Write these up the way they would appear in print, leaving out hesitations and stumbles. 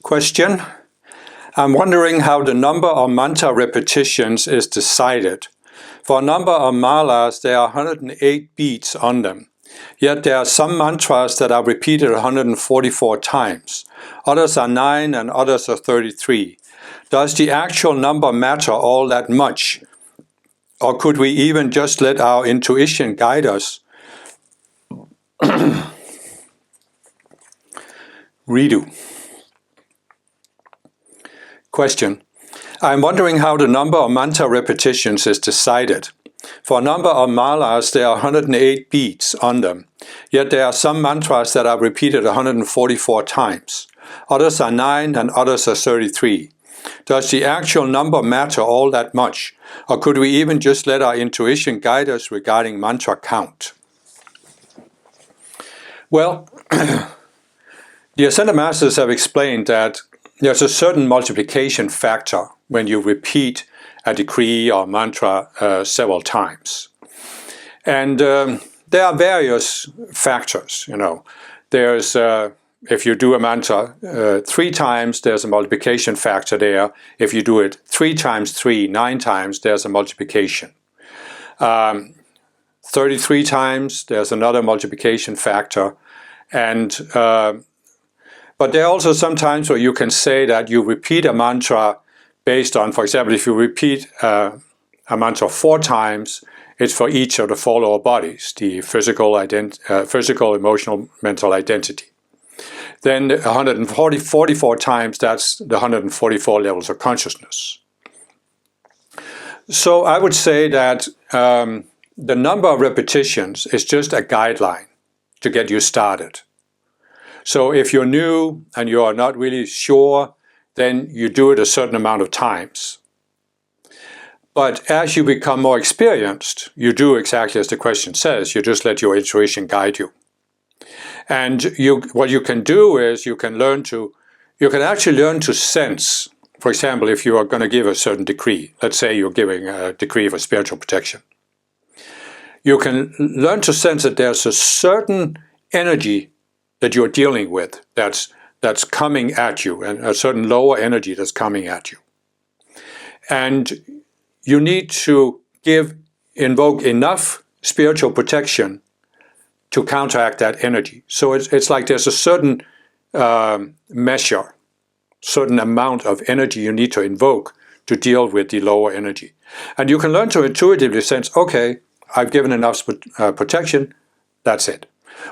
Question. I'm wondering how the number of mantra repetitions is decided. For a number of malas, there are 108 beats on them. Yet there are some mantras that are repeated 144 times. Others are 9 and others are 33. Does the actual number matter all that much? Or could we even just let our intuition guide us? Redo. Question. I'm wondering how the number of mantra repetitions is decided. For a number of malas, there are 108 beats on them. Yet there are some mantras that are repeated 144 times. Others are 9 and others are 33. Does the actual number matter all that much? Or could we even just let our intuition guide us regarding mantra count? Well, the Ascended Masters have explained that there's a certain multiplication factor when you repeat a decree or mantra several times. And there are various factors, There's, if you do a mantra 3 times, there's a multiplication factor there. If you do it 3 times 3, 9 times, there's a multiplication. 33 times, there's another multiplication factor. And but there are also some times where you can say that you repeat a mantra based on, for example, if you repeat a mantra 4 times, it's for each of the 4 lower bodies, the physical, emotional, mental identity. Then 144 times, that's the 144 levels of consciousness. So I would say that the number of repetitions is just a guideline to get you started. So if you're new and you are not really sure, then you do it a certain amount of times. But as you become more experienced, you do exactly as the question says. You just let your intuition guide you. And what you can do is you can actually learn to sense. For example, if you are going to give a certain decree, let's say you're giving a decree for spiritual protection, you can learn to sense that there's a certain energy that you're dealing with that's coming at you, and a certain lower energy that's coming at you. And you need to invoke enough spiritual protection to counteract that energy. So it's like there's a certain measure, certain amount of energy you need to invoke to deal with the lower energy. And you can learn to intuitively sense, okay, I've given enough protection, that's it.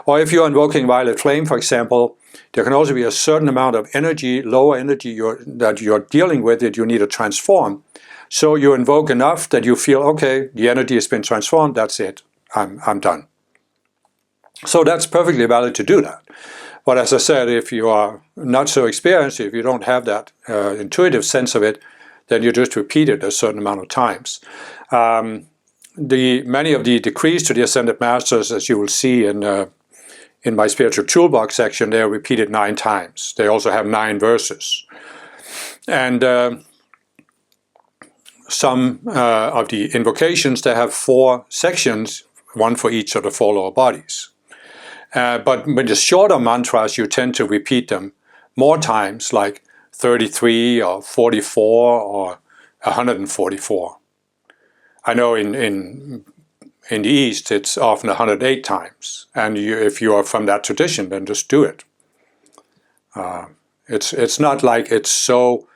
Or if you're invoking violet flame, for example, there can also be a certain amount of energy, lower energy that you're dealing with that you need to transform. So you invoke enough that you feel, okay, the energy has been transformed, that's it, I'm done. So that's perfectly valid to do that. But as I said, if you are not so experienced, if you don't have that intuitive sense of it, then you just repeat it a certain amount of times. Many of the decrees to the Ascended Masters, as you will see in my Spiritual Toolbox section, they are repeated 9 times. They also have 9 verses. And some of the invocations, they have 4 sections, 1 for each of the 4 lower bodies. But with the shorter mantras, you tend to repeat them more times, like 33 or 44 or 144. I know in the East, it's often 108 times. And if you are from that tradition, then just do it. It's not like it's so...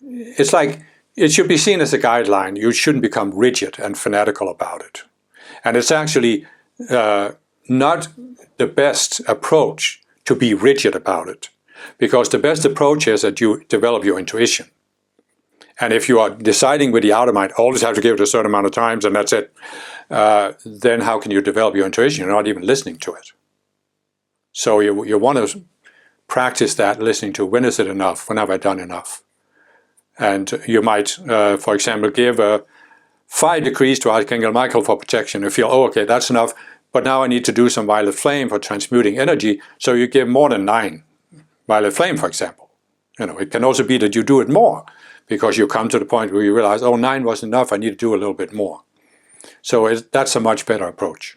It's like it should be seen as a guideline. You shouldn't become rigid and fanatical about it. And it's actually not the best approach to be rigid about it. Because the best approach is that you develop your intuition. And if you are deciding with the outer mind, always have to give it a certain amount of times and that's it, then how can you develop your intuition? You're not even listening to it. So you want to practice that, listening to when is it enough, when have I done enough? And you might, for example, give 5 decrees to Archangel Michael for protection. You feel, oh, okay, that's enough, but now I need to do some violet flame for transmuting energy, so you give more than 9 violet flame, for example. It can also be that you do it more, because you come to the point where you realize, oh, 9 wasn't enough, I need to do a little bit more. So that's a much better approach.